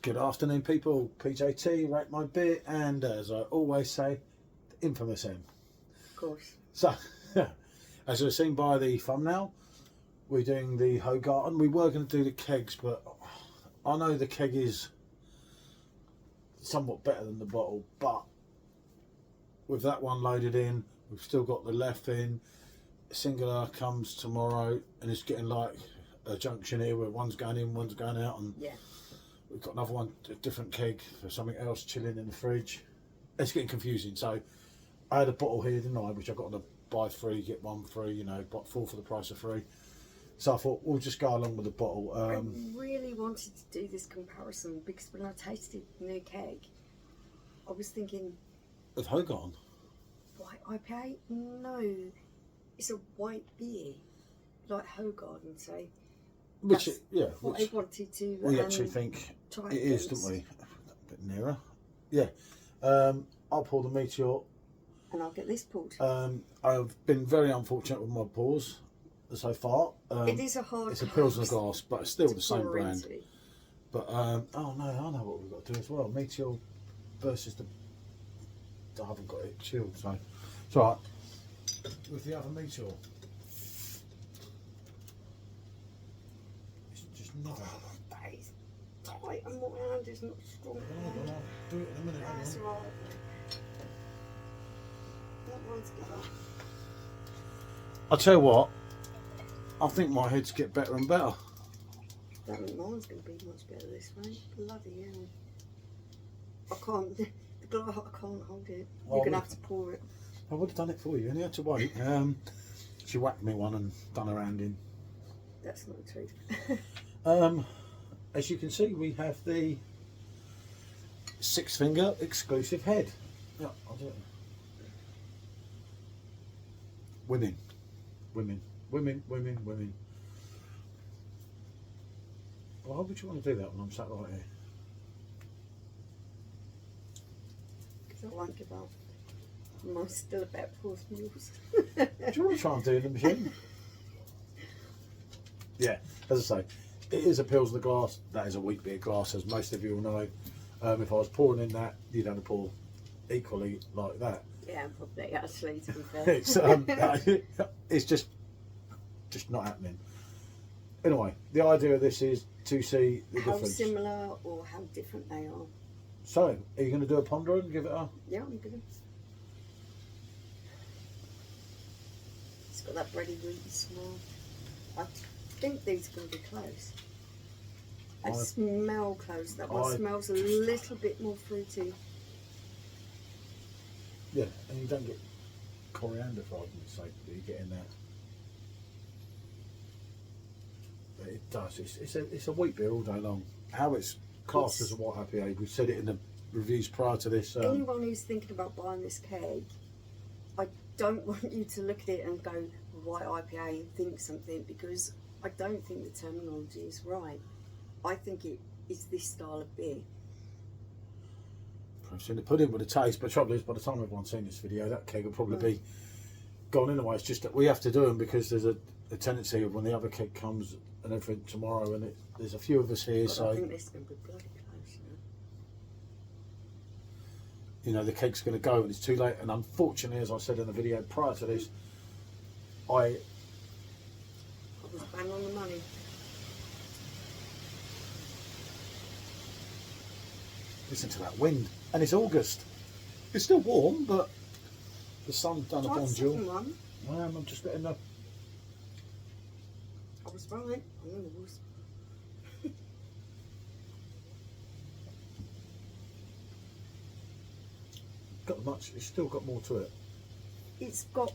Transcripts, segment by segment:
Good afternoon, people. PJT, rate my beer, and as I always say, the infamous M. Of course. So, as you've seen by the thumbnail, we're doing the Hoegaarden. We were going to do the kegs, but I know the keg is somewhat better than the bottle, but with that one loaded in, we've still got the left in. Singular comes tomorrow, and it's getting like a junction here where one's going in, one's going out, and yeah, we've got another one, a different keg for something else chilling in the fridge. It's getting confusing. So I had a bottle here, didn't I, which I got on a buy three, get one free, you know, bought 4 for the price of 3. So I thought we'll just go along with the bottle. I really wanted to do this comparison because when I tasted the new keg, I was thinking... Of Hoegaarden? White IPA? No, it's a white beer, like Hoegaarden, so... Which, I wanted to. We actually think it is, don't we? A bit nearer. Yeah. I'll pour the METEOR. And I'll get this poured. I've been very unfortunate with my pours so far. It is a hard. It's a Pilsner glass, but it's still the same pour brand. into. But oh no, I know what we've got to do as well. METEOR versus the. I haven't got it chilled, so it's alright. With the other METEOR. No. That is tight and my hand is not strong. I'll do it in a minute. That's right. That one's good. I'll tell you what, I think my heads get better and better. I don't think mine's going to be much better this way. Bloody hell. I can't, the glass, I can't hold it. Well, you're going to have to pour it. I would have done it for you, and you had to wait. She whacked me one and done her hand in. That's not the truth. As you can see, we have the 6-finger exclusive head. Yeah, I'll do it. Women. Well, how would you want to do that when I'm sat right here? Because I won't give up. Mine's still about 4 mules. Do you want to try and do it in the machine? Yeah, as I say, it is a Pilsner glass. That is a wheat beer glass, as most of you will know. If I was pouring in that, you'd have to pour equally like that. Yeah, probably actually, to be fair. It's just not happening. Anyway, the idea of this is to see the difference. How similar or how different they are. So, are you going to do a ponder and give it a... Yeah, I'm gonna. It's got that bready wheaty smell. I think these are going to be close. I smell close. That one smells a little bit more fruity. Yeah, and you don't get coriander, for argument's sake, that you get in that. But it does. It's a wheat beer all day long. How it's classed as a white IPA, we've said it in the reviews prior to this. Anyone who's thinking about buying this keg, I don't want you to look at it and go white IPA and think something, because I don't think the terminology is right. I think it is this style of beer. I've seen it put in with a taste, but the trouble is, by the time everyone's seen this video, that keg will probably be gone anyway. It's just that we have to do them because there's a tendency of when the other keg comes and everything tomorrow, and there's a few of us here, but so I think this is going to be bloody close. You know, the keg's going to go and it's too late. And unfortunately, as I said in the video prior to this, I was bang on the money. Listen to that wind, and it's August. It's still warm, but the sun's done a bonjour. I'm just letting know. I was right. I know it was. Got much. It's still got more to it. It's got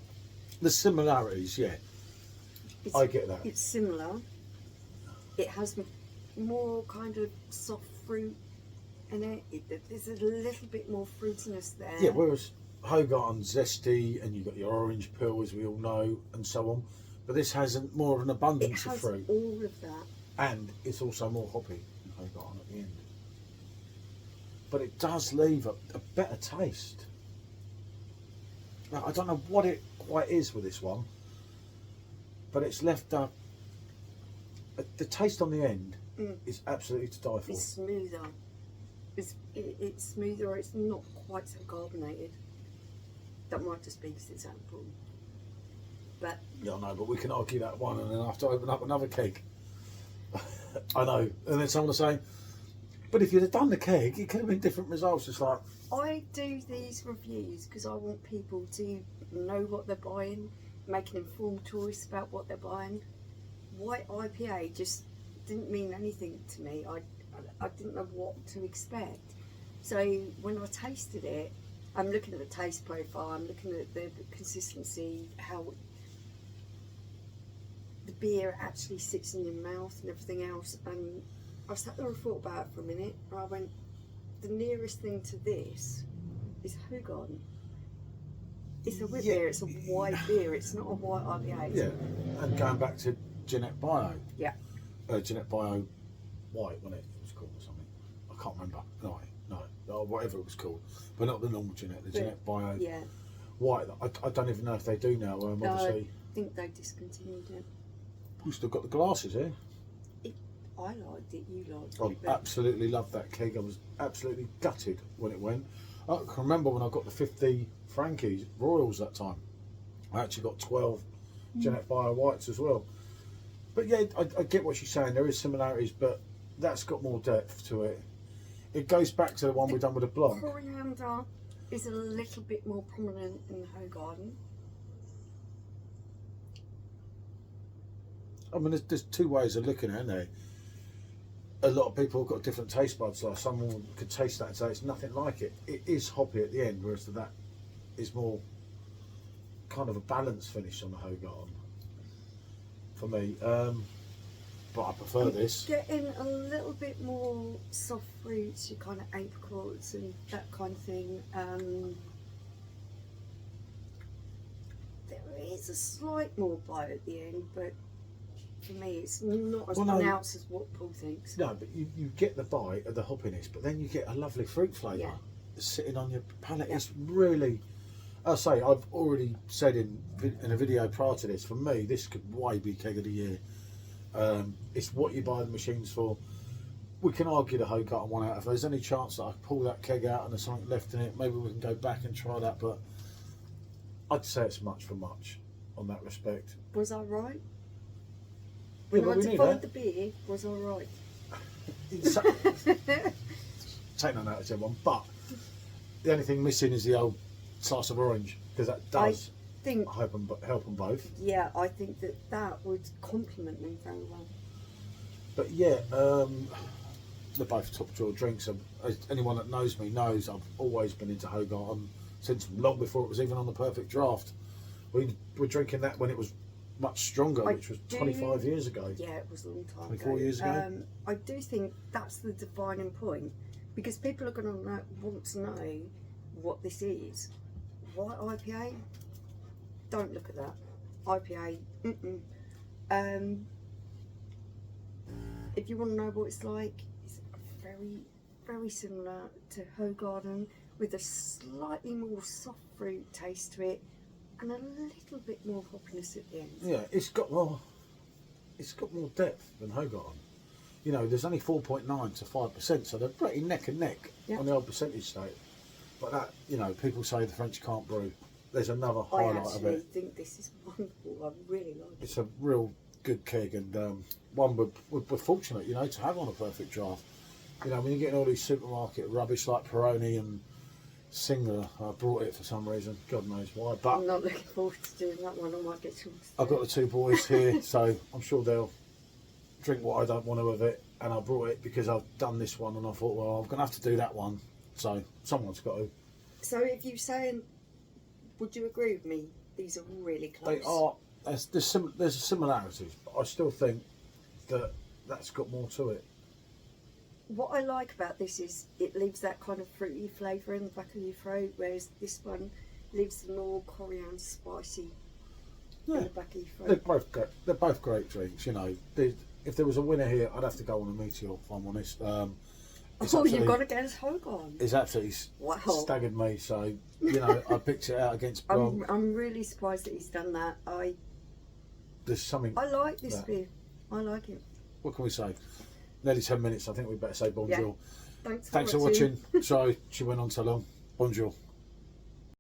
the similarities, yeah. I get that. It's similar. It has more kind of soft fruit in it. There's a little bit more fruitiness there. Yeah, whereas Hoegaarden's zesty, and you've got your orange peel, as we all know, and so on. But this has more of an abundance of fruit. It has all of that. And it's also more hoppy than Hoegaarden at the end. But it does leave a better taste. Now, I don't know what it quite is with this one, but it's left up. The taste on the end is absolutely to die for. It's smoother. it's smoother, it's not quite so carbonated. That might just be because it's apple. But Yeah, I know, but we can argue that one and then I have to open up another keg. I know. And then someone will say, but if you'd have done the keg, it could have been different results. It's like, I do these reviews because I want people to know what they're buying, make an informed choice about what they're buying. White IPA just didn't mean anything to me. I didn't know what to expect. So when I tasted it, I'm looking at the taste profile, I'm looking at the consistency, how the beer actually sits in your mouth and everything else. And I sat there and thought about it for a minute, and I went, the nearest thing to this is Hoegaarden. It's a wheat beer, it's a white beer, it's not a white IPA. yeah. And going back to Jeanette Bio. Yeah. Jeanette Bio White, wasn't it? It was called or something. I can't remember. No, whatever it was called. But not the normal Jeanette, the Jeanette Bio Yeah. White. I don't even know if they do now. No, Obviously. I think they discontinued it. We've still got the glasses here. I liked it, you liked I it. But absolutely loved that keg. I was absolutely gutted when it went. I can remember when I got the 50 Frankies Royals that time. I actually got 12 Jeanette Bio Whites as well. But yeah, I get what she's saying. There is similarities, but that's got more depth to it. It goes back to the one we've done with the Blanc. coriander is a little bit more prominent in the Hoegaarden. I mean, there's two ways of looking at it, isn't there? A lot of people have got different taste buds. Like someone could taste that and say it's nothing like it. It is hoppy at the end, whereas that is more kind of a balanced finish on the Hoegaarden for me. But I prefer this. Getting a little bit more soft fruits, your kind of apricots and that kind of thing. There is a slight more bite at the end, but for me it's not as pronounced as what Paul thinks. No, but you get the bite of the hoppiness, but then you get a lovely fruit flavour sitting on your palate. It's really, I say, I've already said in a video prior to this, for me, this could way be keg of the year. It's what you buy the machines for. We can argue the Hoegaarden one out. If there's any chance that I pull that keg out and there's something left in it, maybe we can go back and try that, but I'd say it's much for much on that respect. Was I right? Yeah, When I defined the beer, was I right? Take no notice of one, but the only thing missing is the old slice of orange, because that does help them both. Yeah, I think that would complement them very well. But yeah, they're both top drawer drinks. As anyone that knows me knows, I've always been into Hoegaarden since long before it was even on the Perfect Draft. We were drinking that when it was much stronger, which was 25 years ago. Yeah, it was a long time 24 years ago. I do think that's the defining point, because people are going to want to know what this is. White IPA? Don't look at that. IPA, if you want to know what it's like, it's very, very similar to Hoegaarden, with a slightly more soft fruit taste to it, and a little bit more hoppiness at the end. Yeah, it's got more depth than Hoegaarden. You know, there's only 4.9 to 5%, so they're pretty neck and neck on the old percentage state. But that, you know, people say the French can't brew. There's another highlight of it. I think this is wonderful. I really like it. It's a real good keg, and one we're fortunate, you know, to have on a Perfect Draft. You know, when you're getting all these supermarket rubbish like Peroni and Singer, I brought it for some reason, God knows why. But I'm not looking forward to doing that one. I might get some. I've got the two boys here, so I'm sure they'll drink what I don't want to with it. And I brought it because I've done this one, and I thought, well, I'm going to have to do that one. So someone's got to. So if you're saying, would you agree with me? These are really close. They are. There's similarities, but I still think that's got more to it. What I like about this is it leaves that kind of fruity flavour in the back of your throat, whereas this one leaves the normal coriander spicy in the back of your throat. They're both great drinks. You know, if there was a winner here, I'd have to go on a METEOR, if I'm honest. You've got against Hoegaarden. It's absolutely staggered me. So you know, I picked it out against Blanc. I'm really surprised that he's done that. There's something. I like this beer. I like it. What can we say? Nearly 10 minutes. I think we better say bonjour. Thanks Thanks for watching. Sorry she went on so long. Bonjour.